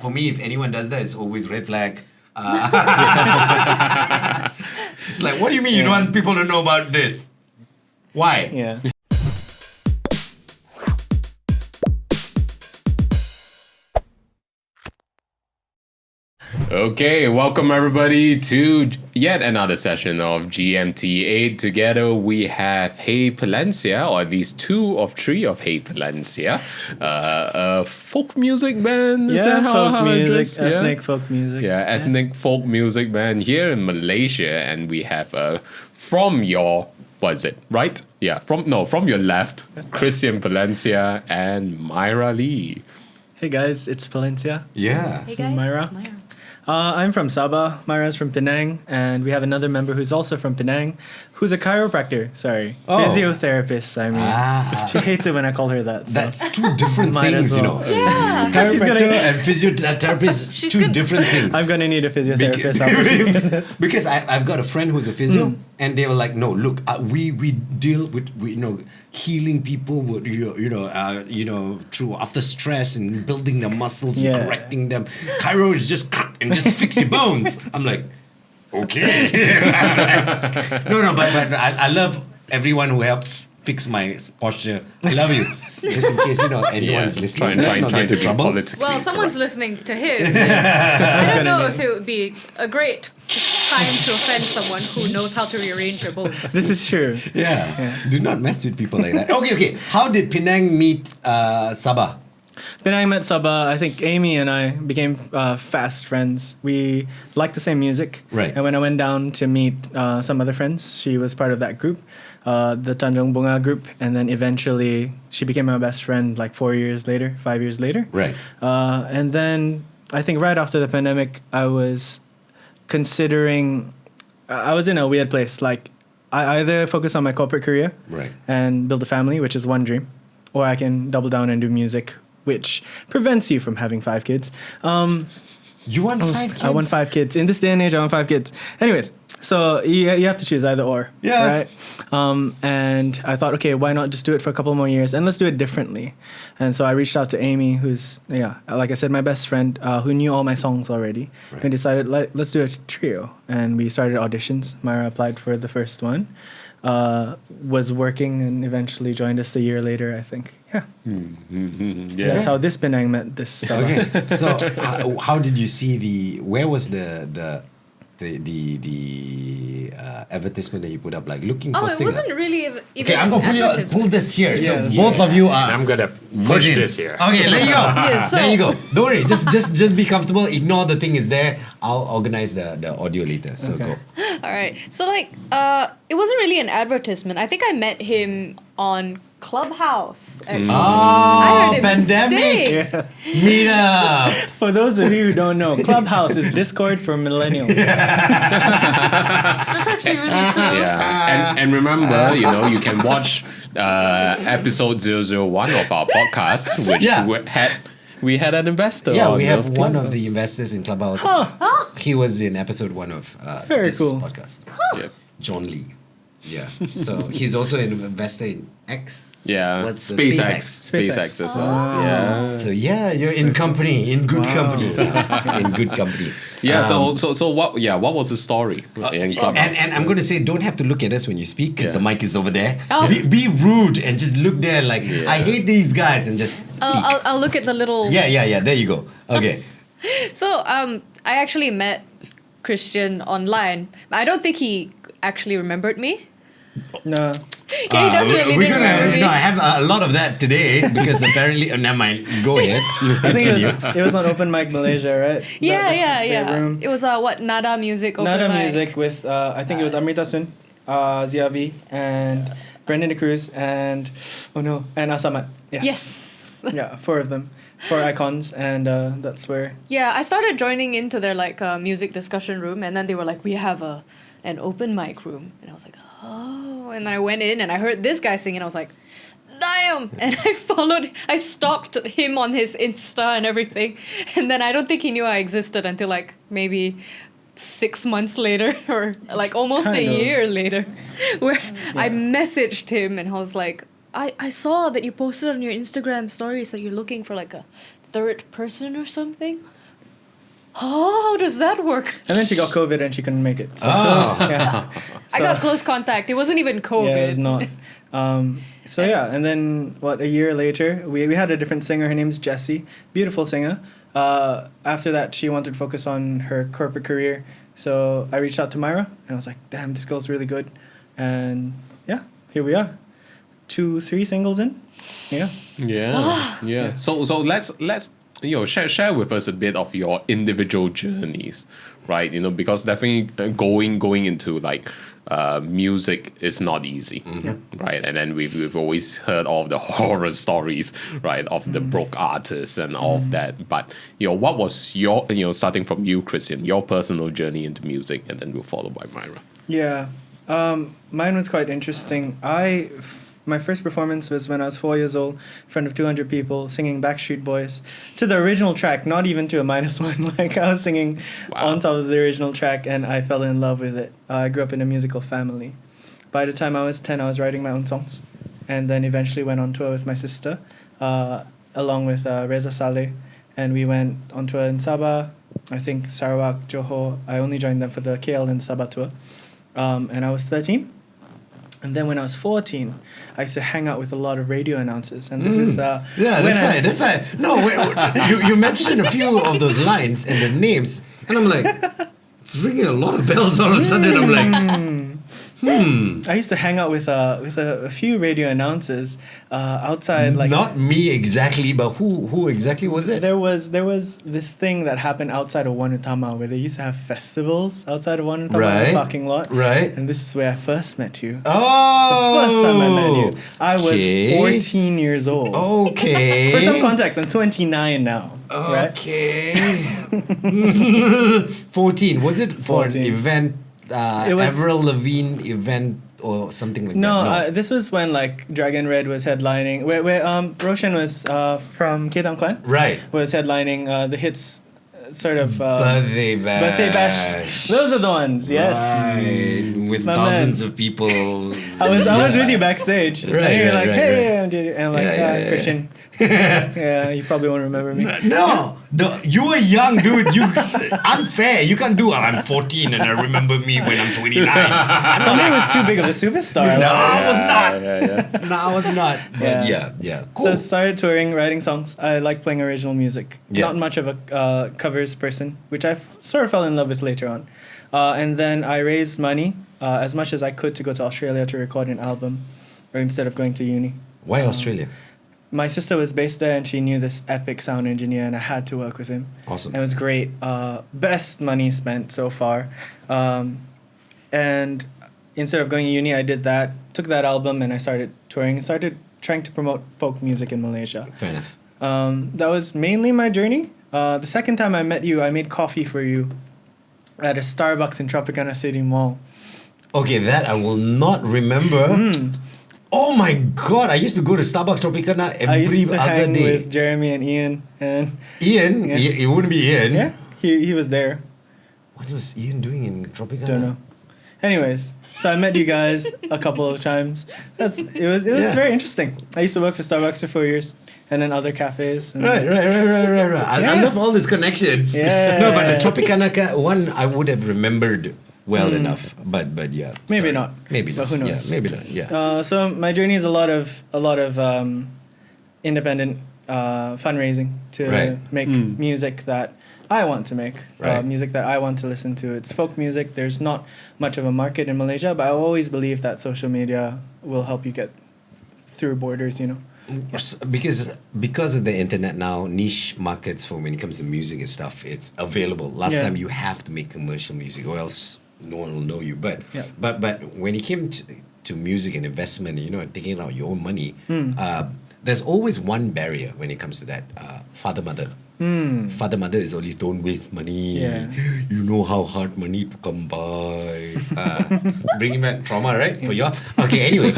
For me, if anyone does that, it's always red flag. It's like, what do you mean you don't want people to know about this? Why? Yeah. Okay, welcome everybody to yet another session of GMT8. Together we have HeyPalencia, or at least 2 of 3 of HeyPalencia, a folk music band. Is that Folk it music, is? ethnic folk music. Yeah, ethnic folk music band here in Malaysia, and we have from your what is it? Right? Yeah, from your left, Christian Palencia and Myra Lee. Hey guys, it's Palencia. Yeah. Hey guys, Myra? it's Myra. I'm from Sabah, Myra's from Penang, and we have another member who's also from Penang, who's a chiropractor. Sorry, Oh. physiotherapist. I mean, she hates it when I call her that. So. That's 2 different Might things, as you well. know. Yeah. Chiropractor and physiotherapist, She's 2 good. different things. I'm gonna need a physiotherapist. after this. Because I've got a friend who's a physio, and they were like, "No, look, we deal with healing people with through after stress and building their muscles and Yeah. correcting them. Chiro is just and just fix your bones." I'm like, okay. no, but I love everyone who helps fix my posture. I love you. Just in case anyone's listening. Let's not get into trouble. Well, someone's listening to him. I don't know if it would be a great time to offend someone who knows how to rearrange your bones. This is true. Yeah. Do not mess with people like that. Okay. How did Penang meet Sabah? Penang met Sabah. I think Amy and I became fast friends. We liked the same music. Right. And when I went down to meet some other friends, she was part of that group, the Tanjung Bunga group. And then eventually she became my best friend like 5 years later. Right. And then I think right after the pandemic, I was considering, I was in a weird place. Like I either focus on my corporate career Right. and build a family, which is one dream, or I can double down and do music, which prevents you from having 5 kids. You want 5 kids? I want 5 kids. In this day and age, I want 5 kids. Anyways, so you have to choose either or. Yeah. Right? And I thought, okay, why not just do it for a couple more years and let's do it differently. And so I reached out to Amy, who's, like I said, my best friend, who knew all my songs already. Right. And decided, let's do a trio. And we started auditions. Myra applied for the first one. Was working and eventually joined us a year later, I think. Yeah. Yeah. That's how this Penang met this summer. Okay. So how did you see where was the advertisement that you put up, like looking Oh, for it singer? wasn't really even Okay, I'm gonna pull this here. So Yes. both of you are. I'm gonna put push in. this here. Okay, there you go. Yeah, so- There you go. Don't worry. Just be comfortable. Ignore the thing is there. I'll organize the audio later. So Okay. go. All right. So it wasn't really an advertisement. I think I met him on Clubhouse. I heard him pandemic. sing. Yeah. Meet up. For those of you who don't know, Clubhouse is Discord for millennials. That's actually really cool. Yeah, and remember, you can watch episode 001 of our podcast, which Yeah. we had an investor. Yeah, on we have one Clubhouse. of the investors in Clubhouse. He was in episode 1 of Very this cool. podcast. Yeah. John Lee. Yeah. So he's also an investor in X. Yeah, What's the SpaceX SpaceX. as well. Yeah. So yeah, you're in company, in good company, in good company. Yeah. So what? Yeah. What was the story in Clubhouse? And I'm going to say, don't have to look at us when you speak because the Yeah. mic is over there. Oh. Be rude and just look there like, Yeah. I hate these guys, and just speak. I'll look at the little. Yeah. There you go. Okay. So I actually met Christian online. I don't think he actually remembered me. No. Yeah, he definitely we're didn't gonna, remember me. I have a lot of that today because apparently, never mind. Go ahead. I think Continue. it was on Open Mic Malaysia, right? Yeah. Room. It was Nada Music open Nada mic. Music with, I think it was Amrita Sun, Ziavi, and Brendan De Cruz, and Asamat. Yes. Yeah, 4 of them. 4 icons, and that's where. Yeah, I started joining into their music discussion room, and then they were like, "We have an open mic room," and I was like, "Oh!" And then I went in and I heard this guy sing, and I was like, "Damn!" And I stalked him on his Insta and everything, and then I don't think he knew I existed until maybe 6 months later, or almost a Kind of. year later, where I messaged him and I was like, I saw that you posted on your Instagram stories that you're looking for a third person or something. how does that work? And then she got COVID and she couldn't make it. So, yeah. I got close contact. It wasn't even COVID. Yeah, it was not. So yeah, and then a year later, we had a different singer. Her name's Jessie, beautiful singer. After that, she wanted to focus on her corporate career. So I reached out to Myra, and I was like, damn, this girl's really good. And yeah, here we are. 2-3 singles in. Yeah. Yeah. So let's share with us a bit of your individual journeys, right? Because definitely going into like music is not easy, right? And then we've always heard all of the horror stories, right, of the broke artists and all of that. But what was your starting from you, Christian, your personal journey into music, and then we'll follow by Myra. Yeah, mine was quite interesting. My first performance was when I was 4 years old, in front of 200 people, singing Backstreet Boys to the original track, not even to a -1. Like, I was singing on top of the original track, and I fell in love with it. I grew up in a musical family. By the time I was 10, I was writing my own songs, and then eventually went on tour with my sister, along with Reza Saleh, and we went on tour in Sabah, I think Sarawak, Johor. I only joined them for the KL and Sabah tour, and I was 13. And then when I was 14, I used to hang out with a lot of radio announcers. And this is... That's right. No, you mentioned a few of those lines and the names. And I'm like, it's ringing a lot of bells all of a sudden. I'm like, I used to hang out with a few radio announcers outside. Like, not me exactly, but who exactly was it? There was this thing that happened outside of One Utama where they used to have festivals outside of One Utama in the parking lot. Right. And this is where I first met you. Oh. The first time I met you. I was 14 years old. Okay. For some context, I'm 29 now. Okay. Right? 14. Was it for 14. an event? It was Avril Lavigne event or something like that? No, this was when like Dragon Red was headlining. Where Roshan was from K-Town Clan. Right. Was headlining the hits, sort of Birthday Bash. Birthday Bash. Those are the ones. Yes. Right. With My thousands man. of people. I was with you backstage. Right, And you're like, right, hey, right. and I'm like, Christian. Yeah, you probably won't remember me. No, you were young, dude. You unfair. You can't do. I'm 14 and I remember me when I'm 29. Somebody was too big of a superstar. No, I was not. Yeah. No, I was not. But yeah, cool. So I started touring, writing songs. I like playing original music. Yeah. Not much of a covers person, which I sort of fell in love with later on. And then I raised money as much as I could to go to Australia to record an album, or instead of going to uni. Why Australia? My sister was based there, and she knew this epic sound engineer, and I had to work with him. Awesome. And it was great. Best money spent so far. And instead of going to uni, I did that, took that album, and I started touring and started trying to promote folk music in Malaysia. Fair enough. That was mainly my journey. The second time I met you, I made coffee for you at a Starbucks in Tropicana City Mall. Okay, that I will not remember. Oh my god, I used to go to Starbucks Tropicana I every used to other hang day. with Jeremy and Ian. And Ian? Yeah. It wouldn't be Ian. yeah, he was there. What was Ian doing in Tropicana? Don't know. Anyways, so I met you guys a couple of times. It was Yeah. very interesting. I used to work for Starbucks for 4 years, and then other cafes. And Right. I Yeah. love all these connections. Yeah. No, but the Tropicana one I would have remembered well enough. But yeah. Maybe sorry. not. Maybe But not. who knows? Yeah, maybe not. Yeah. So my journey is a lot of independent fundraising to Right. make music that I want to make, Right. music that I want to listen to. It's folk music. There's not much of a market in Malaysia, but I always believe that social media will help you get through borders, you know. Because of the internet now, niche markets for when it comes to music and stuff, it's available. Last Yeah. time you have to make commercial music or else no one will know you. But Yeah. but when it came to music and investment, taking out your own money, there's always one barrier when it comes to that. Father mother. Father mother is always don't waste money. Yeah. You know how hard money to come by. Bringing back trauma, right? For you. Okay. Anyway.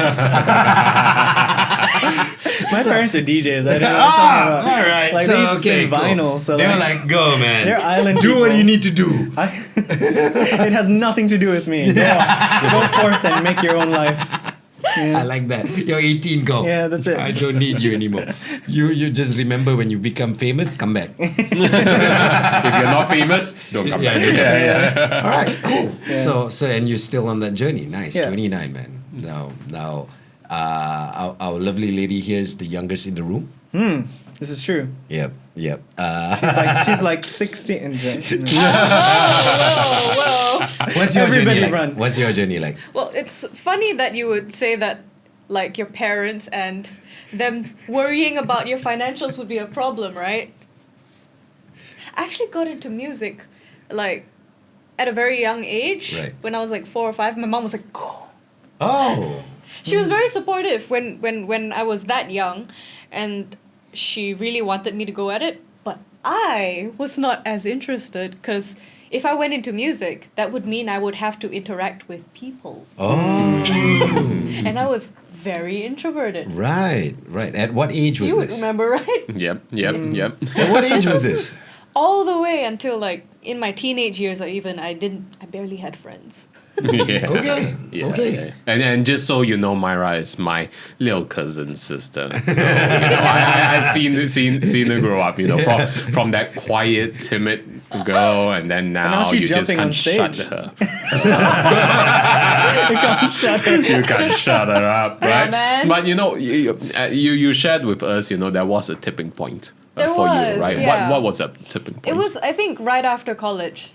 My parents are DJs. I don't know what I'm talking about. all right. Like, so, they used to spin cool. vinyl. So They're like, like, go, man. they're island Do what people. you need to do. it has nothing to do with me. Go forth and make your own life. I like that. You're 18, go. Yeah, that's it. I don't need you anymore. You just remember when you become famous, come back. If you're not famous, don't come back. All right, cool. So and you're still on that journey. Nice, Yeah. 29, man. Now, our lovely lady here is the youngest in the room. This is true. Yep. She's like 60 and Whoa. What's your journey Everybody like? run. What's your journey like? Well, it's funny that you would say that, like, your parents and them worrying about your financials would be a problem, right? I actually got into music, like, at a very young age. Right. When I was like 4 or 5, my mom was like, "Go." Oh. She was very supportive when I was that young, and she really wanted me to go at it, but I was not as interested, because if I went into music, that would mean I would have to interact with people. Oh. And I was very introverted. Right. At what age was You this? remember, right? Yep. At what age was this? All the way until, like, in my teenage years, I barely had friends. Yeah. Okay. Yeah. And just so you know, Myra is my little cousin sister. So, I've seen her grow up. From that quiet, timid girl, and then now she's you just jumping on can't shut stage. her. You can't shut her. You can't shut her up, right? man. But you shared with us. There was a tipping point There for was, you, right? yeah. What was that tipping point? It was, I think, right after college.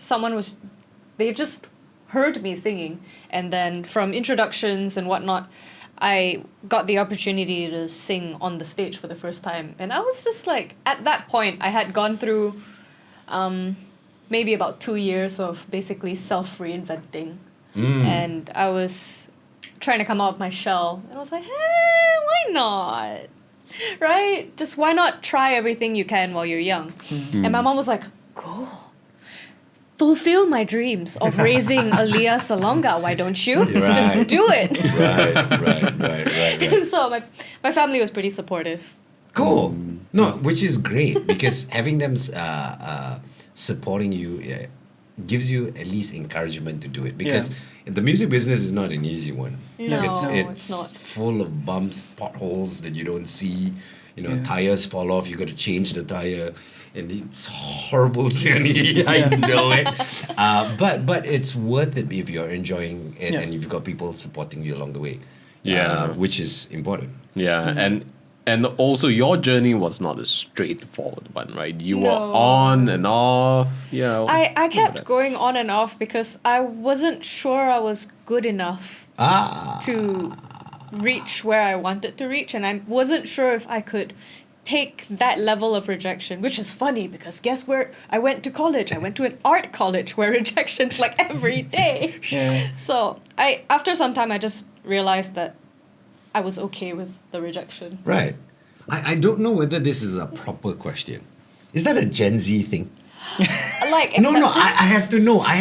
They just heard me singing, and then from introductions and whatnot, I got the opportunity to sing on the stage for the first time. And I was just like, at that point, I had gone through maybe about 2 years of basically self-reinventing. And I was trying to come out of my shell. And I was like, why not? Right? Just why not try everything you can while you're young? And my mom was like, go. Fulfill my dreams of raising Aliyah Salonga. Why don't you? Right. Just do it. Right. And so my family was pretty supportive. Cool. No, which is great because having them supporting you gives you at least encouragement to do it because the music business is not an easy one. No, it's it's not. full of bumps, potholes that you don't see. Tires fall off. You got to change the tire, and it's a horrible journey. I know it, but it's worth it if you're enjoying it and you've got people supporting you along the way. Which is important. Yeah, and also your journey was not a straightforward one, right? You were No. on and off. I kept going on and off because I wasn't sure I was good enough to reach where I wanted to reach, and I wasn't sure if I could take that level of rejection, which is funny because guess where I went to college? I went to an art college where rejection's like every day. Yeah. So after some time I just realized that I was okay with the rejection. Right. I don't know whether this is a proper question. Is that a Gen Z thing? Like No, acceptance. I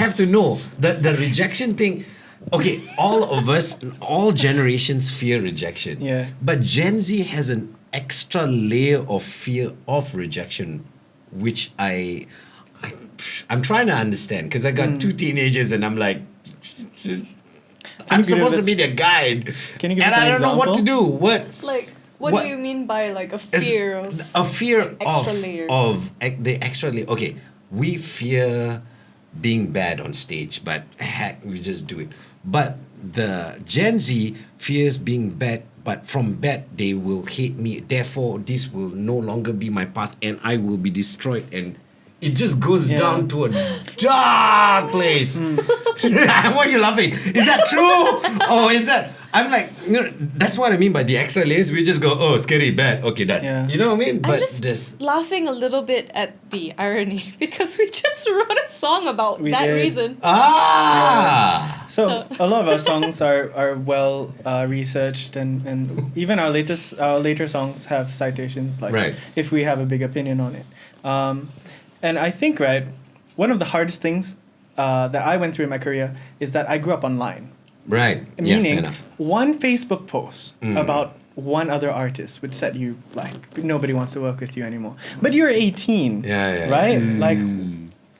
have to know. The rejection thing. Okay, all of us, all generations fear rejection. Yeah. But Gen Z has an extra layer of fear of rejection, which I'm trying to understand because I got two teenagers and I'm like, I'm you give supposed to us- be their guide. Can you give and us an I don't know what to example? do. What? Like what What- do you mean by like a Is fear of a fear extra layers. of the extra layer. Okay, we fear being bad on stage, but heck, we just do it. But the Gen Z fears being bad, but from bad they will hate me. Therefore, this will no longer be my path, and I will be destroyed. And it just goes down to a dark place. Why are you laughing? Is that true? Or is that? I'm like, that's what I mean by the extra layers. We just go, oh, scary, bad, okay, done. Yeah. You know what I mean? I'm just this, laughing a little bit at the irony because we just wrote a song about We that did. reason. So a lot of our songs are well researched and even our later songs have citations like Right. if we have a big opinion on it. And I think one of the hardest things that I went through in my career is that I grew up online. right. Yeah, fair Meaning enough. one Facebook post about one other artist would set you like nobody wants to work with you anymore. But you're 18. Yeah. Right? Like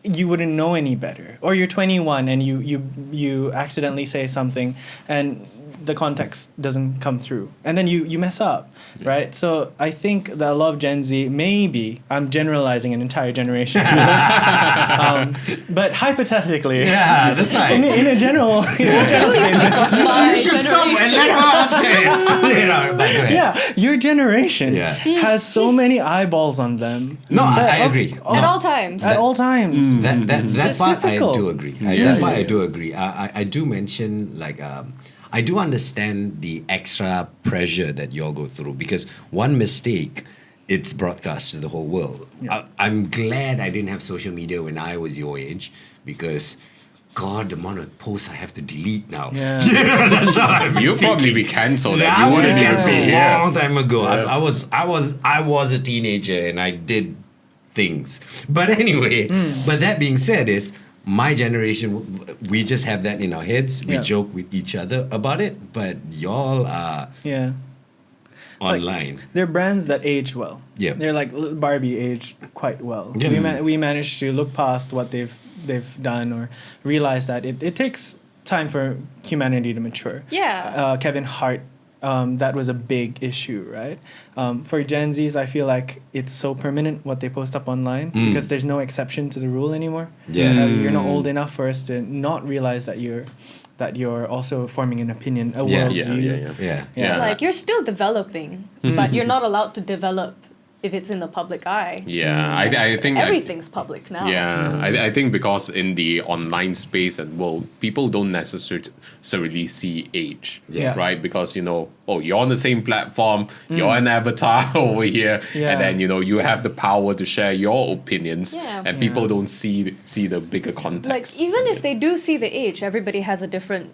you wouldn't know any better. Or you're 21 and you accidentally say something and the context doesn't come through, and then you mess up, right? So I think that a lot of Gen Z, maybe I'm generalizing an entire generation, but hypothetically, Yeah, that's right. in a general, You should stop and let her answer it. You know, but go ahead. yeah, your generation Yeah. has so many eyeballs on them. No, I Of- agree. At all times. At all times. That It's part difficult. I do agree. Yeah, That part yeah, I do agree. I do mention like I do understand the extra pressure that you all go through because one mistake, it's broadcast to the whole world. I'm glad I didn't have social media when I was your age because. God, the amount of posts I have to delete now. Yeah. That's how I'm You'll probably be thinking. cancelled. Nah, and I you would wouldn't have even canceled be a here. long time ago. Yeah. I was a teenager and I did things. But anyway, but that being said is my generation, we just have that in our heads. We Yeah. joke with each other about it, but y'all are Yeah. Like, online. they're brands that age well. Yeah. They're like Barbie aged quite well. Yeah. We managed to look past what they've done or realize that it takes time for humanity to mature. Yeah. Kevin Hart, that was a big issue, right? For Gen Zs, I feel like it's so permanent what they post up online because there's no exception to the rule anymore. Yeah. You're not old enough for us to not realize that you're also forming an opinion, a Yeah. worldview. Yeah. Yeah. Yeah. It's like you're still developing, but you're not allowed to develop if it's in the public eye. Yeah, I think Everything's public now. Yeah, I think because in the online space and world, people don't necessarily see age, Yeah. right? Because you're on the same platform, you're an avatar over here, Yeah. and then you have the power to share your opinions, Yeah. and people don't see the bigger context. Like even if they do see the age, everybody has a different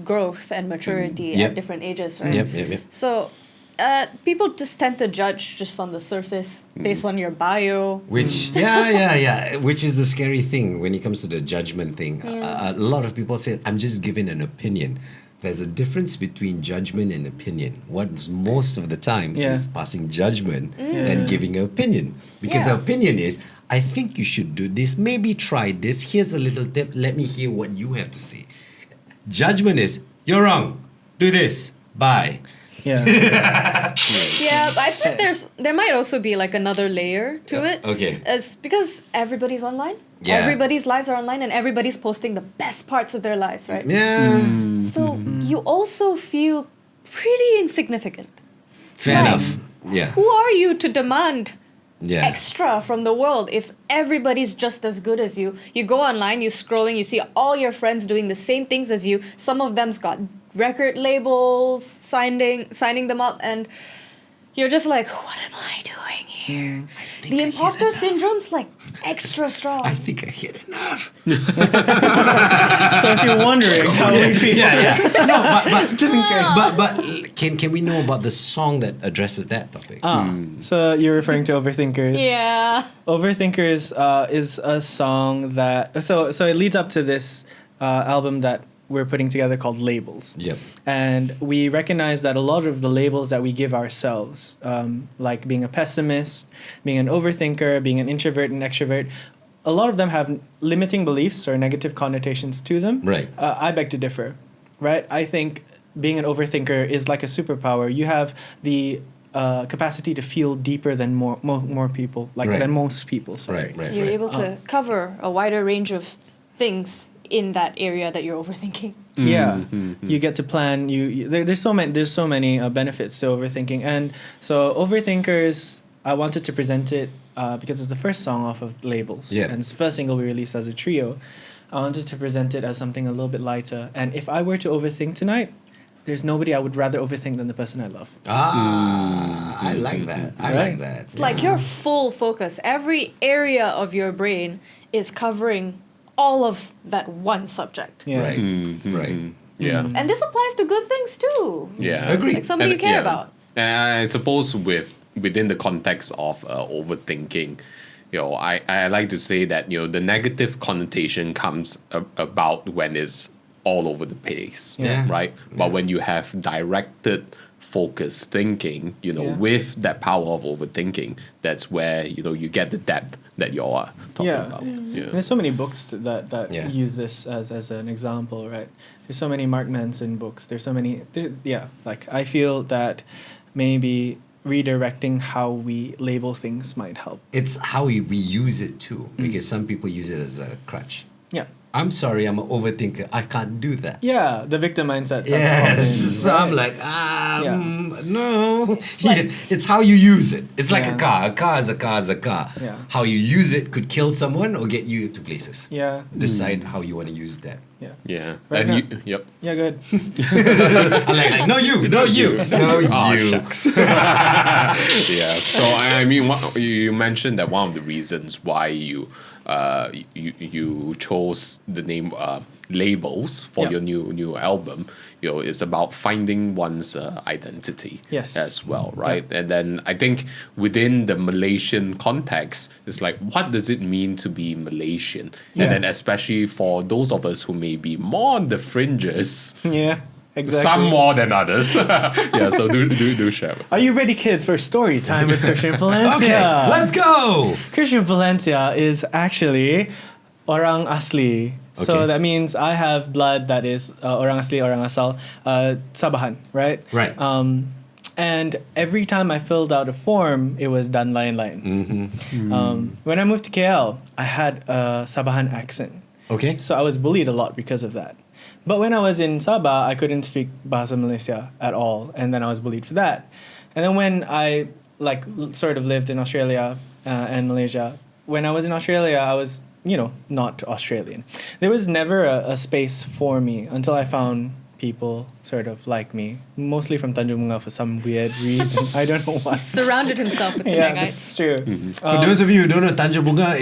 growth and maturity Yep. at different ages, right? Yep. So people just tend to judge just on the surface based on your bio. Which, yeah. Which is the scary thing when it comes to the judgment thing. A lot of people say, I'm just giving an opinion. There's a difference between judgment and opinion. What most of the time is passing judgment than giving an opinion. Because Yeah. the opinion is, I think you should do this. Maybe try this. Here's a little tip. Let me hear what you have to say. Judgment is, you're wrong. Do this. Bye. Yeah. Yeah, I think there might also be like another layer to it. Okay. It's because everybody's online. Yeah. Everybody's lives are online and everybody's posting the best parts of their lives, right? Yeah. So you also feel pretty insignificant. Fair Right. enough. Yeah. Who are you to demand Yeah. extra from the world if everybody's just as good as you? You go online, you scrolling, you see all your friends doing the same things as you. Some of them's got record labels, signing them up, and you're just like, what am I doing here? The imposter syndrome's like extra strong. I think I hit enough. So if you're wondering how we feel, Yeah. No, but just in case. but can we know about the song that addresses that topic? So you're referring to Overthinkers. Yeah. Overthinkers is a song that so it leads up to this album that we're putting together called Labels. Yep. And we recognize that a lot of the labels that we give ourselves, like being a pessimist, being an overthinker, being an introvert and extrovert, a lot of them have limiting beliefs or negative connotations to them. Right. I beg to differ, right? I think being an overthinker is like a superpower. You have the capacity to feel deeper than more people, like Right. than most people. Sorry. Right. You're able to cover a wider range of things in that area that you're overthinking. Yeah, you get to plan. There's so many benefits to overthinking, and so Overthinkers. I wanted to present it because it's the first song off of Labels, Yeah. and it's the first single we released as a trio. I wanted to present it as something a little bit lighter, and if I were to overthink tonight, there's nobody I would rather overthink than the person I love. I like that. I Right. like that. It's like your full focus. Every area of your brain is covering all of that one subject. Yeah. Right. Right. Yeah. And this applies to good things too. Yeah. Agreed. Like somebody you care about. And I suppose within the context of overthinking, I like to say that the negative connotation comes about when it's all over the place, Yeah. right? But when you have directed, focused thinking, Yeah. with that power of overthinking, that's where you get the depth that you all are talking Yeah. about. There's so many books that Yeah. use this as an example, right? There's so many Mark Manson books. There's so many. Like I feel that maybe redirecting how we label things might help. It's how we use it too, because some people use it as a crutch. Yeah. I'm sorry, I'm an overthinker. I can't do that. Yeah, the victim mindset. Yes. So I'm like, no. It's how you use it. It's like a car. A car is a car is a car. Yeah. How you use it could kill someone or get you to places. Yeah. Decide how you want to use that. Yeah. Yeah. Right And now- yep. Yeah, good. I'm like, no you, no you, no Oh, you. shucks. Yeah. So I mean, you mentioned that one of the reasons why you chose the name labels for Yeah. your new album, is about finding one's identity. Yes. As well, right? And then I think within the Malaysian context, it's like, what does it mean to be Malaysian? Yeah. And then especially for those of us who may be more on the fringes. Yeah. Exactly. Some more than others. Yeah, so do share. Are you ready, kids, for story time with Christian Palencia? Okay, let's go. Christian Palencia is actually orang asli. Okay. So that means I have blood that is orang asli, orang asal, Sabahan, right? Right. And every time I filled out a form, it was done lain-lain. When I moved to KL, I had a Sabahan accent. Okay. So I was bullied a lot because of that. But when I was in Sabah, I couldn't speak Bahasa Malaysia at all, and then I was bullied for that. And then when I sort of lived in Australia and Malaysia, when I was in Australia, I was not Australian. There was never a space for me until I found people sort of like me, mostly from Tanjung Bunga for some weird reason. I don't know why. Surrounded himself with Yeah, Penangites. that's true. For those of you who don't know Tanjung Bunga,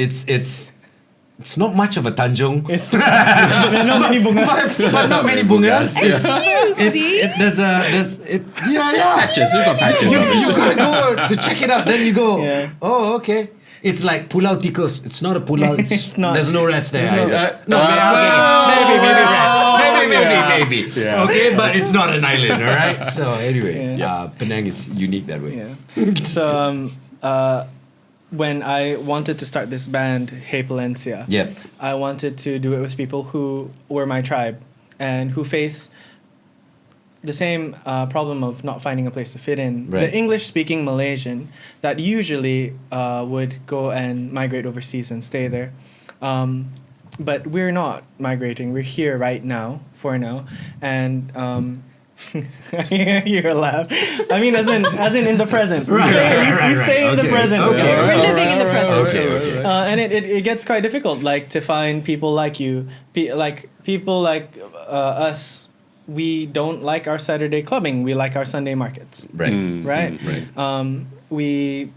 it's not much of a Tanjung. It's there are not many bungas. but not many bungas. Excuse me? Yeah. Patches, we've got patches. You gotta go to check it out. Then you go, Yeah. oh, okay. It's like Pulau Tikus. It's not a Pulau. It's not. There's no rats there There's no- either. Maybe rats. Maybe. Yeah. Okay, but it's not an island, all right? So anyway, Yeah. Penang is unique that way. Yeah. So when I wanted to start this band, HeyPalencia, Yep. I wanted to do it with people who were my tribe and who face the same problem of not finding a place to fit in. Right. The English-speaking Malaysian that usually would go and migrate overseas and stay there. But we're not migrating. We're here right now, for now. And you're laugh. I mean, as in the present. We stay in the Okay. present. Okay. We're living in the present. Okay. And it gets quite difficult, to find people like you, people like us. We don't like our Saturday clubbing. We like our Sunday markets, Right. right? Right. We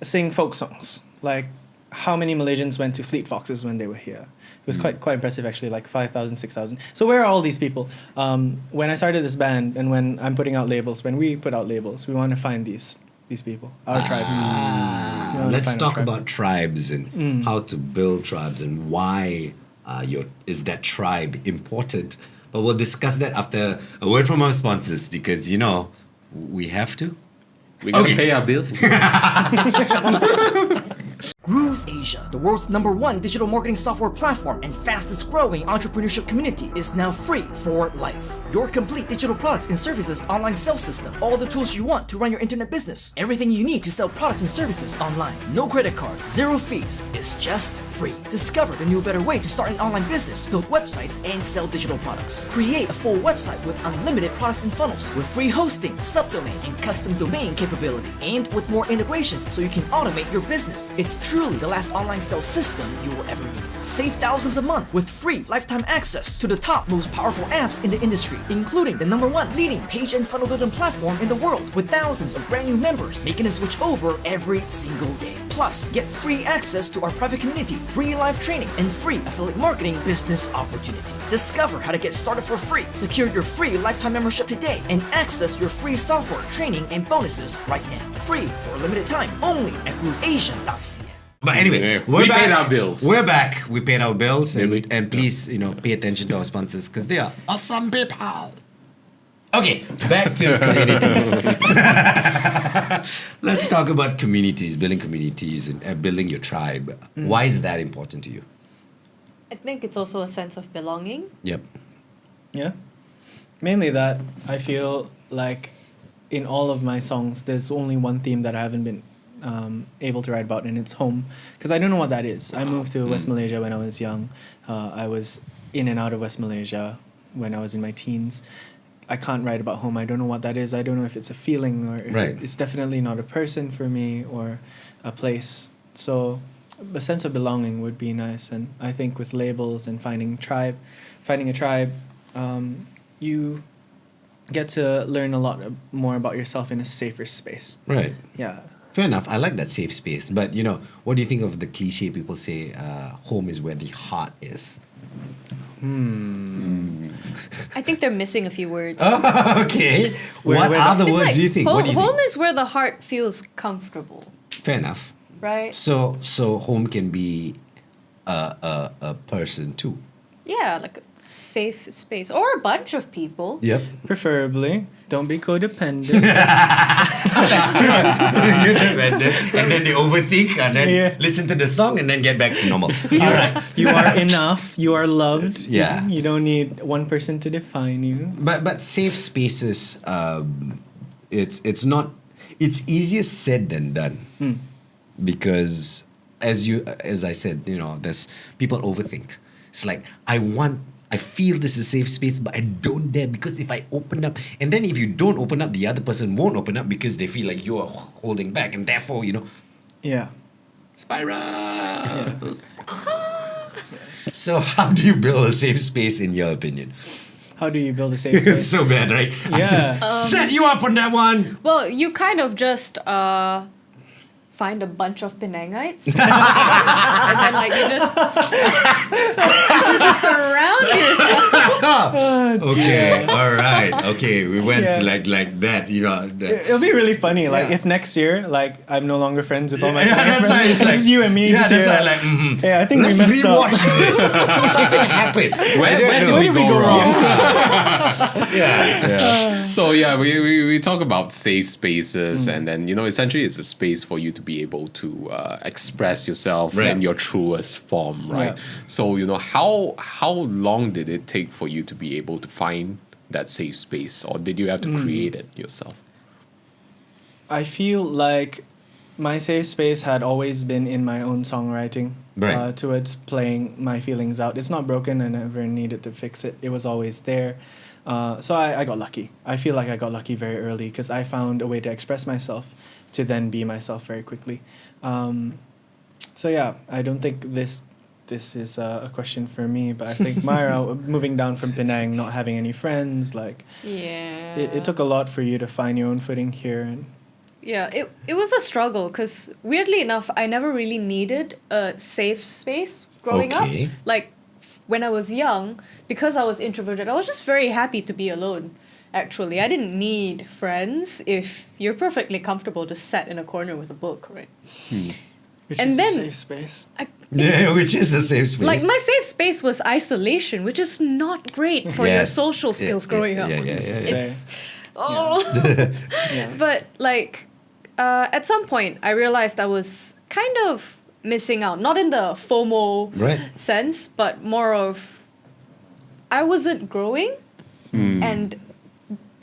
sing folk songs. Like, how many Malaysians went to Fleet Foxes when they were here? It was quite impressive, actually, like 5,000, 6,000. So where are all these people? When I started this band and when I'm putting out labels, when we put out labels, we want to find these people, our tribe. We wanna Let's find our talk tribe. about tribes and how to build tribes and why is that tribe important. But we'll discuss that after a word from our sponsors because, we have to. We gotta pay our bills. Groove Asia, the world's #1 digital marketing software platform and fastest growing entrepreneurship community, is now free for life. Your complete digital products and services online sales system. All the tools you want to run your internet business. Everything you need to sell products and services online. No credit card, zero fees. It's just free. Discover the new better way to start an online business, build websites, and sell digital products. Create a full website with unlimited products and funnels, with free hosting, subdomain, and custom domain capability, and with more integrations so you can automate your business. It's truly the last online sales system you will ever need. Save thousands a month with free lifetime access to the top most powerful apps in the industry, including the #1 leading page and funnel building platform in the world with thousands of brand new members making a switch over every single day. Plus, get free access to our private community, free live training, and free affiliate marketing business opportunity. Discover how to get started for free. Secure your free lifetime membership today and access your free software, training, and bonuses right now. Free for a limited time only at grooveasia.ca. But anyway, Yeah, we're we back. paid our bills. We're back. We paid our bills, Did we? and please, pay attention to our sponsors because they are awesome people. Okay, back to communities. Let's talk about communities, building communities and building your tribe. Why is that important to you? I think it's also a sense of belonging. Yep. Yeah. Mainly that. I feel like in all of my songs, there's only one theme that I haven't been able to write about, and it's home. Because I don't know what that is. I moved to West Malaysia when I was young. I was in and out of West Malaysia when I was in my teens. I can't write about home. I don't know what that is. I don't know if it's a feeling or if Right. it's definitely not a person for me or a place. So a sense of belonging would be nice. And I think with labels and finding a tribe, you get to learn a lot more about yourself in a safer space. Right. Yeah. Fair enough. I like that safe space. But, what do you think of the cliche people say, home is where the heart is? I think they're missing a few words. Okay. What where are the It's words like do you think? What do you home think? is where the heart feels comfortable, Fair enough. right? So home can be a person too. Yeah, like a safe space or a bunch of people. Yep. Preferably, don't be codependent. And then they overthink and then Yeah. listen to the song and then get back to normal. All right. You are enough. You are loved. Yeah. You don't need one person to define you. But safe spaces, it's easier said than done. Because as I said, there's people overthink. It's like I feel this is a safe space, but I don't dare because if I open up, and then if you don't open up, the other person won't open up because they feel like you are holding back, and therefore, Yeah. spiral. So how do you build a safe space in your opinion? How do you build a safe It's space? so bad, right? I Yeah. just set you up on that one. Well, you kind of just find a bunch of Penangites, and then like you just surround yourself. Okay, all right. Okay, we went Yeah. like that, It'll be really funny, like Yeah. if next year, like I'm no longer friends with all my Yeah, friends. that's why it's like just you and me. Yeah, just that's here, why Hey, I think let's we messed up. rewatch this. Something happened. Where I don't did know. we go wrong? Yeah. So yeah, we talk about safe spaces, and then essentially it's a space for you to be able to express yourself Right. in your truest form, right? Yeah. So how long did it take for you to be able to find that safe space, or did you have to create it yourself? I feel like my safe space had always been in my own songwriting. Right. Towards playing my feelings out. It's not broken. I never needed to fix it. It was always there. So I got lucky. I feel like I got lucky very early because I found a way to express myself to then be myself very quickly. So yeah, I don't think this is a question for me, but I think Myra, moving down from Penang, not having any friends, like Yeah. it took a lot for you to find your own footing here. And Yeah, it was a struggle because weirdly enough, I never really needed a safe space growing Okay. up. Like when I was young, because I was introverted, I was just very happy to be alone. Actually, I didn't need friends if you're perfectly comfortable to sit in a corner with a book, right? which And is then- a safe space. Yeah, which is a safe space. Like my safe space was isolation, which is not great for your Yes. social skills growing up. Yeah. It's oh. Yeah. But like at some point I realized I was kind of missing out, not in the FOMO Right. sense, but more of I wasn't growing, and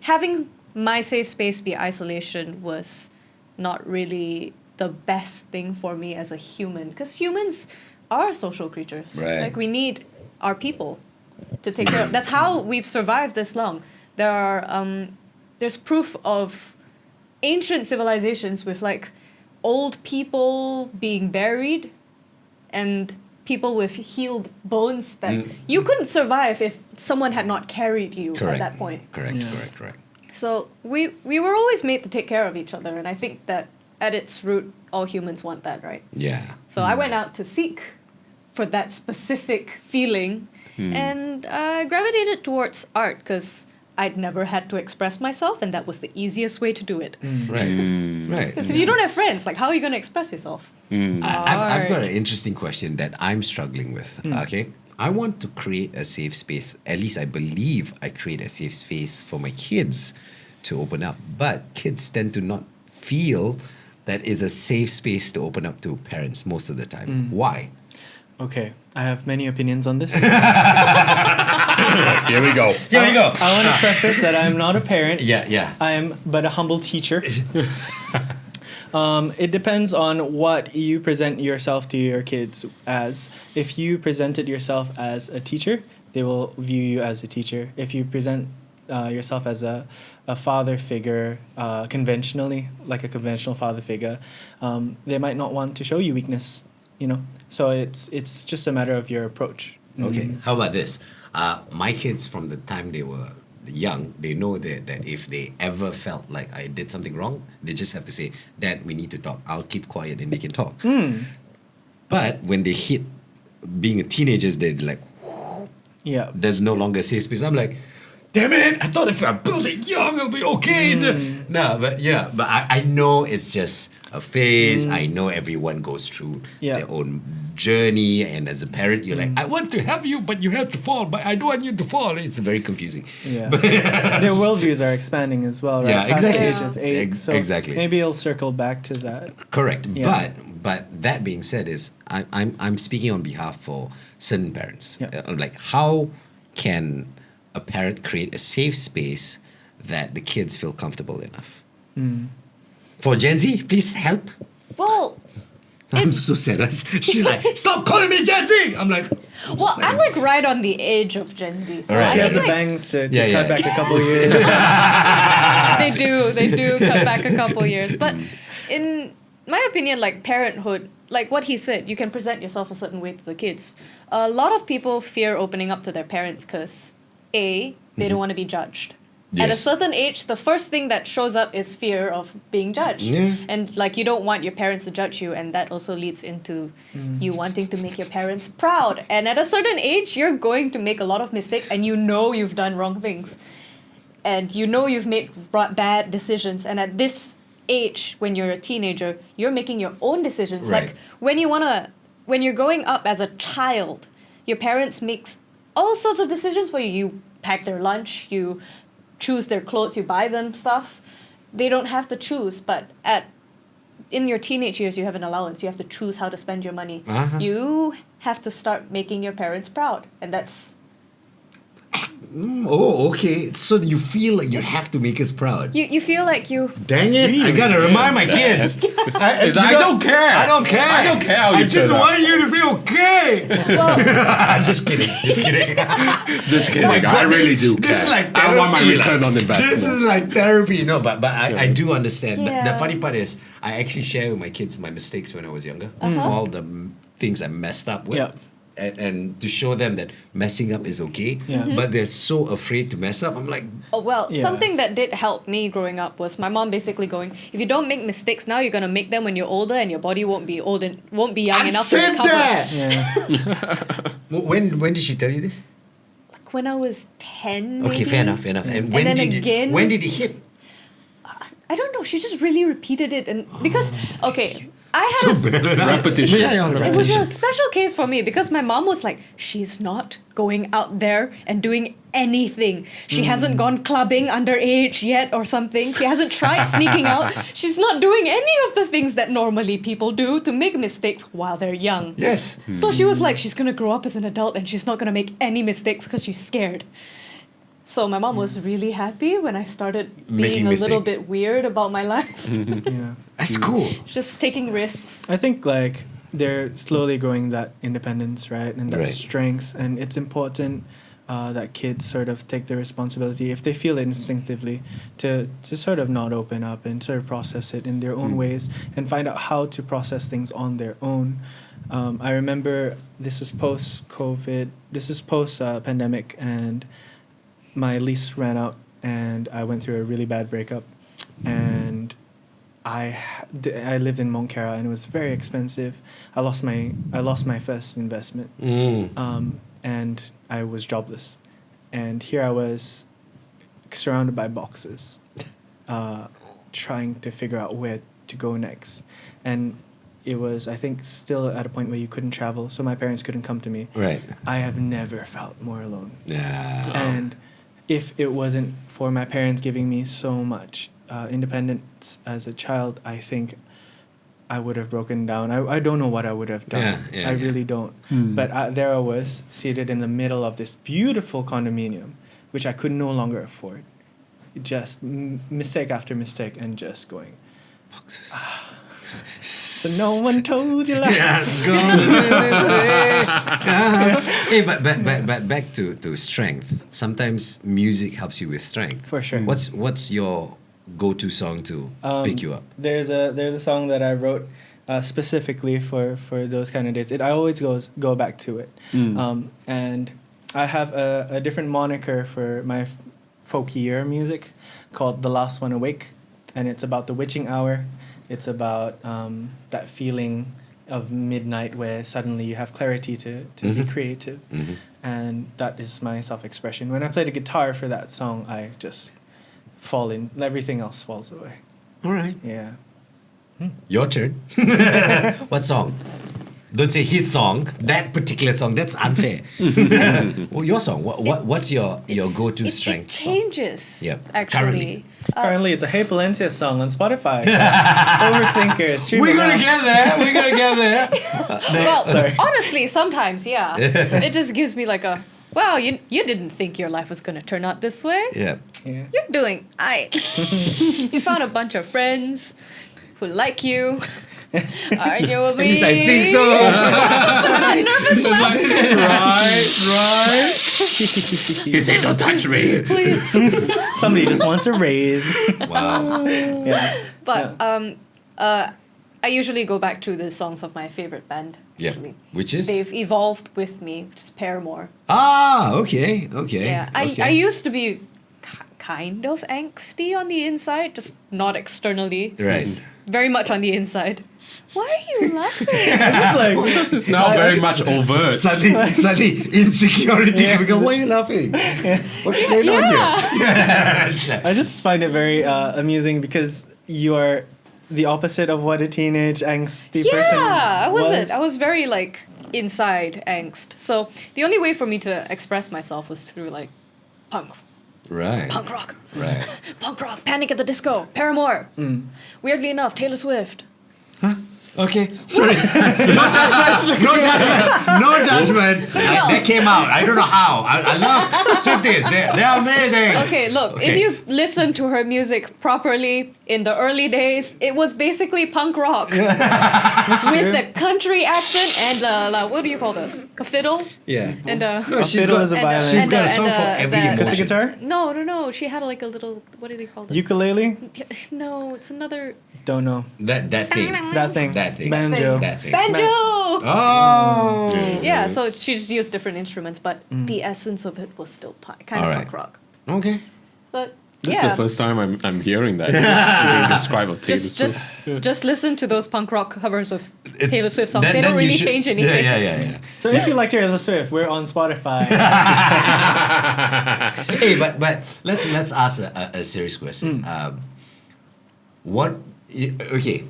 having my safe space be isolation was not really the best thing for me as a human, because humans are social creatures. Right. Like we need our people to take care of. That's how we've survived this long. There's proof of ancient civilizations with like old people being buried and people with healed bones that you couldn't survive if someone had not carried you Correct. at that point. Correct. Yeah. Correct. So we were always made to take care of each other, and I think that at its root, all humans want that, right? Yeah. So I went out to seek for that specific feeling, and I gravitated towards art because I'd never had to express myself, and that was the easiest way to do it. Right. Right. Because if you don't have friends, like how are you going to express yourself? I've got an interesting question that I'm struggling with. Okay, I want to create a safe space. At least I believe I create a safe space for my kids to open up. But kids tend to not feel that it's a safe space to open up to parents most of the time. Why? Okay, I have many opinions on this. Here we go. Here we go. I want to preface that I'm not a parent. Yeah. I am but a humble teacher. It depends on what you present yourself to your kids as. If you presented yourself as a teacher, they will view you as a teacher. If you present yourself as a father figure, conventionally, like a conventional father figure, they might not want to show you weakness, you know. So it's just a matter of your approach. Okay, how about this? My kids, from the time they were young, they know that if they ever felt like I did something wrong, they just have to say, Dad, we need to talk. I'll keep quiet and they can talk. But when they hit being a teenagers, they're like, Yeah. there's no longer a safe space. I'm like, damn it, I thought if I build it young, it'll be okay. No, but I know it's just a phase. I know everyone goes through their own journey. And as a parent, you're like, I want to help you, but you have to fall. But I don't want you to fall. It's very confusing. Yeah. Their worldviews are expanding as well, right? Yeah, Past exactly. the age of 8. So exactly. maybe I'll circle back to that. Correct. Yeah. But that being said, is I'm speaking on behalf for certain parents. Yeah. Like, how can a parent create a safe space that the kids feel comfortable enough? For Gen Z, please help. Well, I'm so sad. She's like, stop calling me Gen Z. I'm like, well, I'm like right on the age of Gen Z. So Alright. She I has think the like, bangs to Yeah, cut yeah. back a couple years. they do cut back a couple years. But in my opinion, like parenthood, like what he said, you can present yourself a certain way to the kids. A lot of people fear opening up to their parents because they don't want to be judged. At a Yes. certain age, the first thing that shows up is fear of being judged. Yeah. And like you don't want your parents to judge you, and that also leads into you wanting to make your parents proud. And at a certain age, you're going to make a lot of mistakes, and you know you've done wrong things. And you know you've made bad decisions. And at this age, when you're a teenager, you're making your own decisions. Right. Like when you're growing up as a child, your parents makes all sorts of decisions for you. You pack their lunch, you choose their clothes, you buy them stuff. They don't have to choose, but in your teenage years, you have an allowance. You have to choose how to spend your money. You have to start making your parents proud, and that's oh, okay. So you feel like you have to make us proud. you feel like you. Dang it! I gotta remind my kids. I don't care. I don't care. I don't care how you I just turn up. want you to be okay. just kidding. Just kidding. Just kidding. Oh my God, I really this- do This is care. like therapy. I want my return on This investment. is like therapy. No, but I do understand. The Yeah. funny part is I actually share with my kids my mistakes when I was younger. All the things I messed up with. Yeah. And to show them that messing up is okay. Yeah. But they're so afraid to mess up. I'm like, Oh, well, Yeah. something that did help me growing up was my mom basically going, if you don't make mistakes now, you're gonna make them when you're older, and your body won't be old and won't be young I enough to said recover. that. Yeah. When did she tell you this? Like when I was 10, maybe. Okay, fair enough. And when then did again- when did it hit? I don't know. She just really repeated it, and because okay, I had Repetition. it was a special case for me because my mom was like, she's not going out there and doing anything. She hasn't gone clubbing underage yet or something. She hasn't tried sneaking out. She's not doing any of the things that normally people do to make mistakes while they're young. Yes. So she was like, she's gonna grow up as an adult and she's not gonna make any mistakes because she's scared. So my mom was really happy when I started being Making a little mistake. bit weird about my life. Yeah. That's cool. Just taking risks. I think like they're slowly growing that independence, right, and that Right. strength, and it's important that kids sort of take the responsibility if they feel it instinctively to sort of not open up and sort of process it in their own ways and find out how to process things on their own. I remember this was post-COVID, this is post-pandemic, and my lease ran out and I went through a really bad breakup, and I lived in Montclair and it was very expensive. I lost my first investment, and I was jobless, and here I was surrounded by boxes, trying to figure out where to go next. And it was, I think, still at a point where you couldn't travel, so my parents couldn't come to me. Right. I have never felt more alone. Yeah. And if it wasn't for my parents giving me so much independence as a child, I think I would have broken down. I don't know what I would have done. I really don't. But there I was, seated in the middle of this beautiful condominium, which I could no longer afford. Just mistake after mistake, and just going, Boxes. so no one told you like Yes, Hey, but back to strength. Sometimes music helps you with strength. For sure. What's your go-to song to pick you up? There's a song that I wrote specifically for those kind of days. I always go back to it. And I have a different moniker for my folkier music called The Last One Awake, and it's about the witching hour. It's about that feeling of midnight where suddenly you have clarity to be creative. And that is my self-expression. When I play the guitar for that song, I just fall in. Everything else falls away. All right. Yeah. Your turn. What song? Don't say his song. That particular song. That's unfair. Well, your song. What's your go-to strength It changes. song? Yeah. Actually. Currently, it's a HeyPalencia song on Spotify. Overthinkers. stream We're it gonna now. get there. We're gonna get there. Well, Sorry. honestly, sometimes, yeah. It just gives me like a, wow, you didn't think your life was going to turn out this way. Yeah. Yeah. You're doing aight. You found a bunch of friends who like you. Arguably. At least I think so. Right. He said, "Don't touch me." Please. Somebody just wants a raise. Wow. Yeah. But I usually go back to the songs of my favorite band. Yeah. Actually. Which is? They've evolved with me, which is Paramore. Ah, okay. Yeah, I used to be kind of angsty on the inside, just not externally. Right. Very much on the inside. Why are you laughing? Like, Because it's now very much overt. Suddenly insecurity. Yeah. Because why are you laughing? What's going on here? I just find it very amusing because you are the opposite of what a teenage angsty person Yeah, I wasn't. was. I was very like inside angst. So the only way for me to express myself was through like punk Right. rock, Right. punk rock, Panic at the Disco, Paramore. Weirdly enough, Taylor Swift. Okay. Sorry. No judgment. No judgment. No judgment. That came out. I don't know how. I love Swifties. They're amazing. Okay, look, if Okay. you've listened to her music properly in the early days, it was basically punk rock with the country accent and what do you call this? A fiddle Yeah. and No, she's fiddle got, is a violin. she's got a and, song for every the- Acoustic emotion. guitar? No. She had like a little. What do they call this? Ukulele? No, it's another Don't know. That thing. That thing. That thing. Banjo. That thing. banjo. Oh. Yeah, so she just used different instruments, but the essence of it was still kind of Alright. punk rock. Okay. But This yeah, is the first time I'm hearing that. You describe of Taylor Swift. just listen to those punk rock covers of It's- Taylor Swift songs. then- They then don't you really should- change anything. Yeah. So if you like Taylor Swift, we're on Spotify. Hey, but let's ask a serious question. Okay,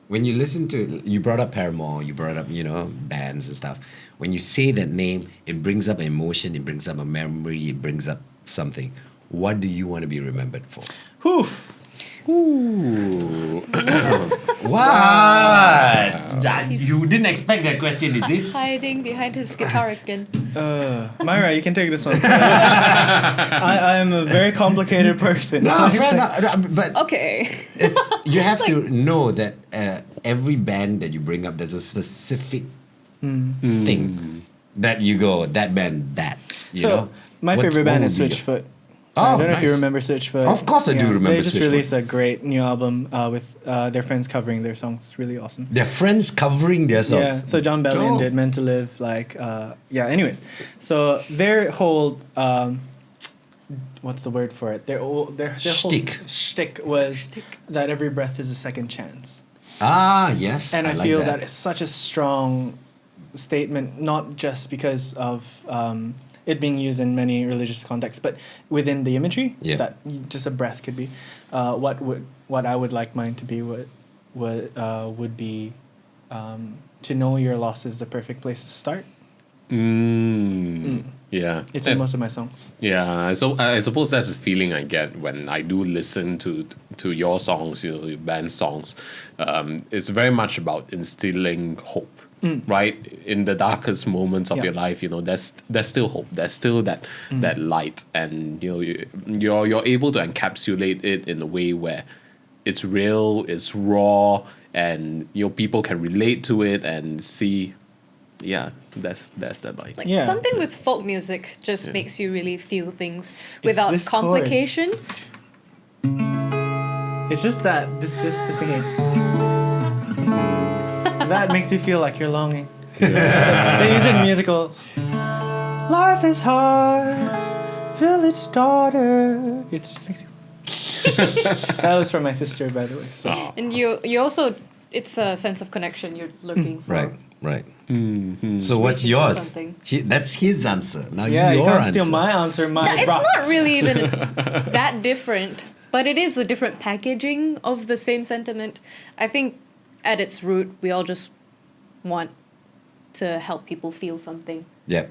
when you listen to, you brought up Paramore, you brought up bands and stuff. When you say that name, it brings up emotion, it brings up a memory, it brings up something. What do you want to be remembered for? Whew. Ooh. What? You didn't expect that question, is it? Hiding behind his guitar again. Myra, you can take this one. I am a very complicated person. No, friend, but Okay. it's you have to know that every band that you bring up, there's a specific thing that you go, that band, that. You know? My What- favorite what band would is be your- Switchfoot. Oh, I don't know if you nice. remember Switchfoot. Of course I do remember They just Switchfoot. released a great new album with their friends covering their songs. It's really awesome. Their friends covering their songs. Yeah, so John Bellion Dope. did Meant to Live, anyways. So their whole, what's the word for it? Their whole Shtick. shtick was that every breath is a second chance. Ah, yes. And I like feel that it's such a strong statement, not just because of it being used in many religious contexts, but within the imagery, Yeah. that just a breath could be. What I would like mine to be would be to know your loss is the perfect place to start. Yeah. It's in most of my songs. Yeah, so I suppose that's the feeling I get when I do listen to your songs, your band songs. It's very much about instilling hope, right? In the darkest moments of your life, there's still hope. There's still that light, and you're able to encapsulate it in a way where it's real, it's raw, and people can relate to it and see. Yeah, that's the light. Like something with folk music just makes you really feel things without this complication. It's just that this singing that makes you feel like you're longing. They use it in musicals. Life is hard, village daughter. It just makes you. That was from my sister, by the way. So. And you also, it's a sense of connection you're looking for. Right. So what's yours? Something. That's his answer. Now Yeah, you your can't answer. steal my answer. No, it's not really even that different, but it is a different packaging of the same sentiment. I think at its root, we all just want to help people feel something. Yeah.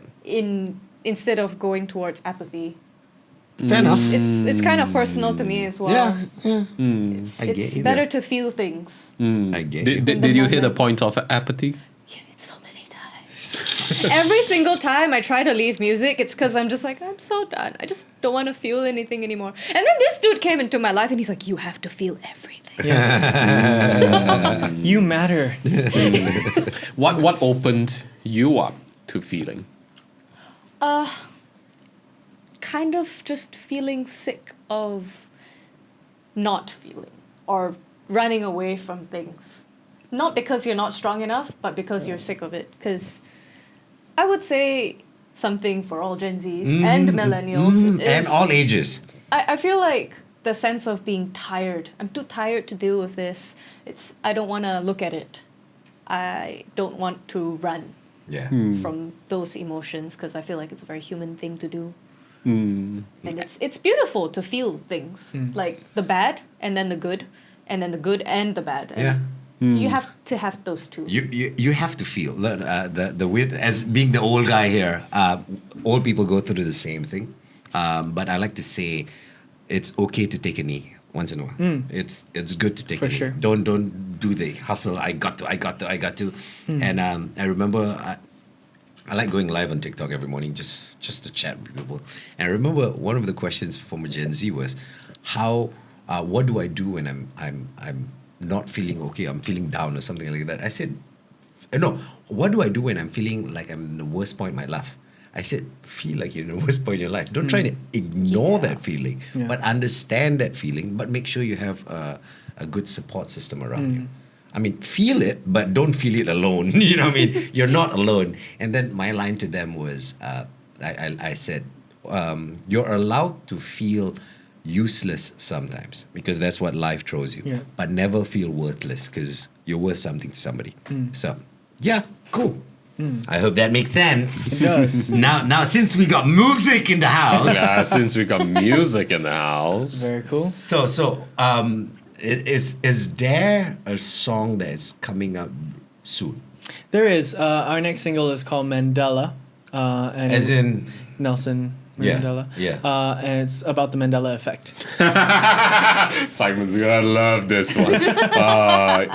Instead of going towards apathy. Fair enough. It's kind of personal to me as well. Yeah. I get It's you better there. to feel things. I get you. Did you hit a moment. point of apathy? Yeah, it's so many times. Every single time I try to leave music, it's because I'm just like, I'm so done. I just don't want to feel anything anymore. And then this dude came into my life and he's like, you have to feel everything. Yes. You matter. What opened you up to feeling? Kind of just feeling sick of not feeling or running away from things. Not because you're not strong enough, but because you're sick of it. Because I would say something for all Gen Zs and millennials. Is, And all ages. I feel like the sense of being tired. I'm too tired to deal with this. I don't want to look at it. I don't want to run Yeah. from those emotions because I feel like it's a very human thing to do. Mm. And it's beautiful to feel things like the bad and then the good and then the good and the bad. And Yeah. you have to have those two. You have to feel the weird, as being the old guy here. Old people go through the same thing, but I like to say it's okay to take a knee once in a while. It's good to take For a knee. sure. Don't do the hustle. I got to. And I remember I like going live on TikTok every morning just to chat with people. And I remember one of the questions from a Gen Z was, what do I do when I'm not feeling okay? I'm feeling down or something like that. I said, no. What do I do when I'm feeling like I'm in the worst point in my life? I said, feel like you're in the worst point in your life. Don't try to ignore that feeling, but understand that feeling. But make sure you have a good support system around you. I mean, feel it, but don't feel it alone. You know what I mean? You're not alone. And then my line to them was, I said, you're allowed to feel useless sometimes because that's what life throws you. Yeah. But never feel worthless because you're worth something to somebody. So, yeah, cool. I hope that makes sense. It does. Now, since we got music in the house, Yeah, since we got music in the house. Very cool. is there a song that is coming out soon? There is. Our next single is called Mandela. And As in, Nelson Yeah, Mandela. yeah. And it's about the Mandela effect. Simon's gonna love this one.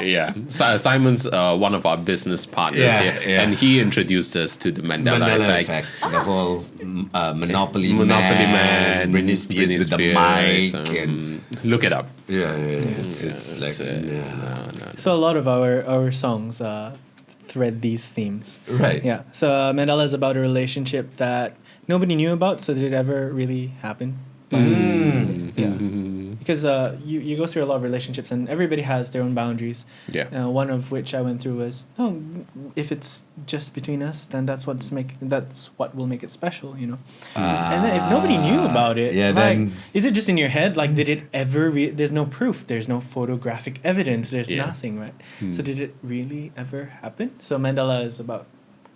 Yeah, Simon's one of our business partners here, and he introduced us to the Mandela, effect. The whole Monopoly Monopoly Man, Man, Britney Spears with the mic, and look it up. it's like So a lot of our songs thread these themes. right. Yeah. So Mandela is about a relationship that nobody knew about. So did it ever really happen? Yeah. Because you go through a lot of relationships and everybody has their own boundaries. Yeah. One of which I went through was, if it's just between us, then that's what will make it special, you know. And then if nobody knew about it, then is it just in your head? Like, did it ever? There's no proof. There's no photographic evidence. There's nothing, right? So did it really ever happen? So Mandela is about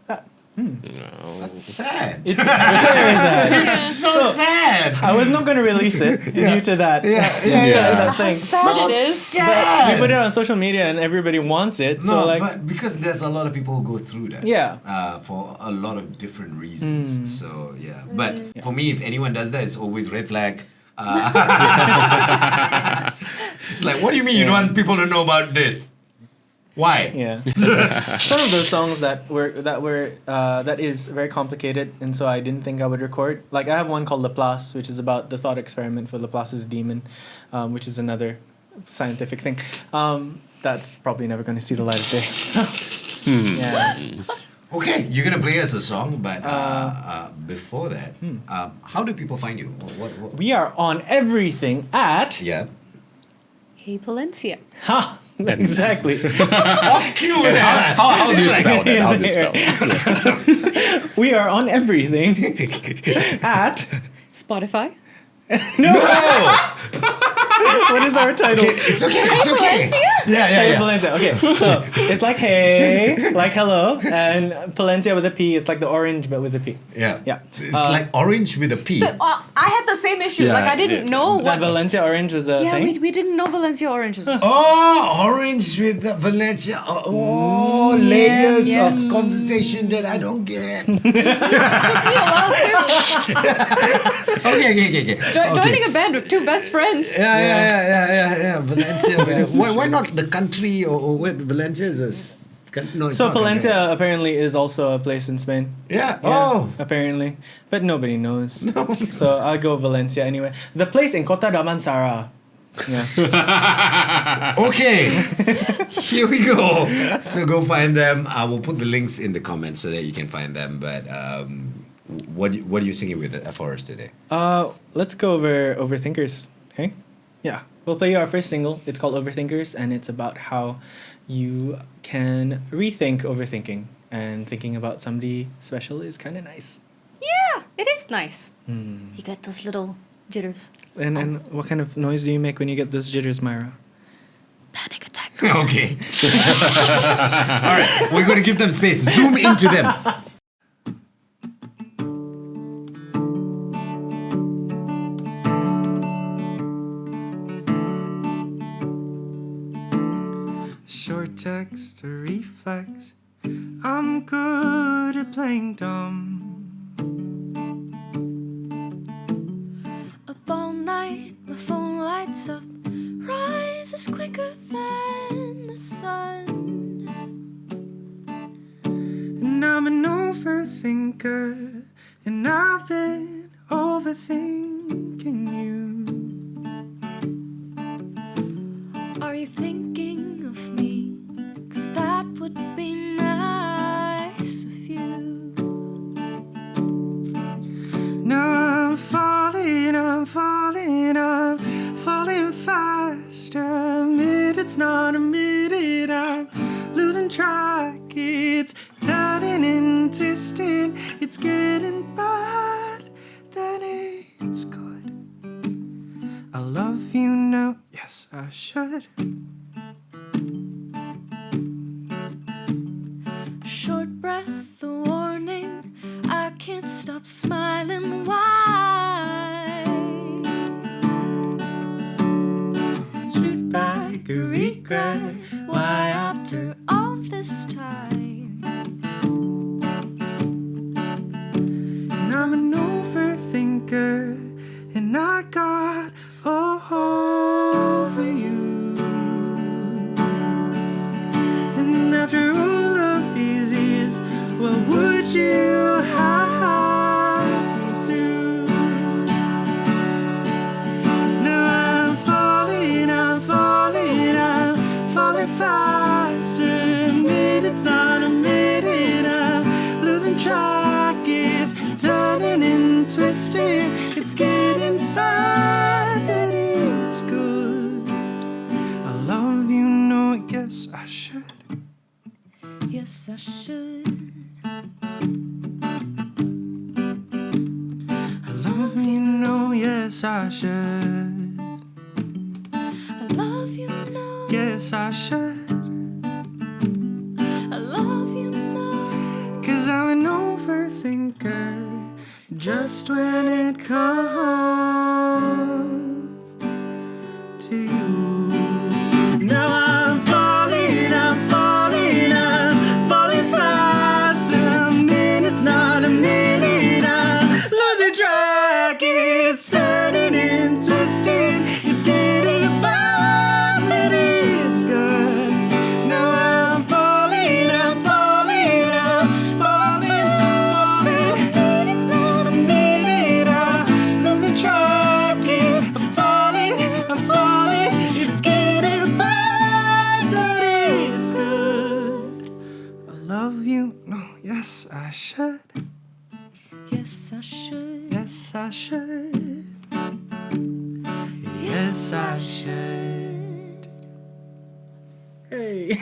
that. That's sad. It's very sad. It's so sad. I was not going to release it due to that. That thing. Sad it is. Sad. We put it on social media and everybody wants it. No, so like, but because there's a lot of people who go through that. Yeah. For a lot of different reasons. So yeah. But for me, if anyone does that, it's always red flag. It's like, what do you mean you don't want people to know about this? Why? yeah. Some of those songs that is very complicated, and so I didn't think I would record. Like I have one called Laplace, which is about the thought experiment for Laplace's demon, which is another scientific thing. That's probably never going to see the light of day. So, yeah. Okay, you're gonna play us a song, but before that, how do people find you? What? We are on everything at. Yeah. HeyPalencia. Ha! Exactly. Off cue with that. How do you spell that? How do you spell that? We are on everything at. Spotify. No! What is our title? Okay, it's okay. It's okay. Yeah. HeyPalencia. Okay, so it's like hey, like hello, and Palencia with a P. It's like the orange but with a P. Yeah. Yeah. It's like orange with a P. So, I had the same issue. Yeah, like I didn't know That what. Valencia orange was a Yeah, thing. we didn't know Valencia oranges. Oh, orange with the Valencia. Oh, layers yeah. of conversation that I don't get. Okay. Joining a band with two best friends. Yeah. Valencia. Why not the country or what? Valencia is a. No, it's So not a country. Palencia apparently is also a place in Spain. Yeah. Yeah, Oh. apparently, but nobody knows. So I'll go Valencia anyway. The place in Kota Damansara. Yeah. Okay. Here we go. So go find them. I will put the links in the comments so that you can find them. But what are you singing with for us today? Let's go over Overthinkers. Okay. Yeah. We'll play you our first single. It's called Overthinkers, and it's about how you can rethink overthinking, and thinking about somebody special is kind of nice. Yeah, it is nice. You get those little jitters. And what kind of noise do you make when you get those jitters, Myra? Panic attack. Okay. All right. We're going to give them space. Zoom into them. Short text or reflex. I'm good at playing dumb. Up all night, my phone lights up, rises quicker than the sun. And I'm an overthinker, and I've been overthinking you. Are you thinking of me? 'Cause that would be nice of you. Now I'm falling fast. Admit it's not admitted. I'm losing track. It's turning and twisting. It's getting bad. Then it's good. I love you now. Yes, I should. Short breath, a warning. I can't stop smiling. Why? Shoot back a regret. Why after all this time? And I'm an overthinker, and I got over you. And after all of these years, what would you have me do? Now I'm falling faster. Admit it's not admitted. I'm losing track. It's turning and twisting. It's getting bad, that it's good. I love you, no, yes I should. Yes, I should. I love you, no, yes I should. I love you now. Yes I should. I love you now. 'Cause I'm an just when it comes to you. Now I'm falling fast. A minute's not a minute. I'm losing track. It's turning and twisting. It's getting bad, but it's good. Now I'm falling fast. It's not a minute. I'm losing track. I'm falling. It's getting bad, but it's good. I love you. No, yes, I should. Yes, I should. Yes, I should. Yes, I should. Hey.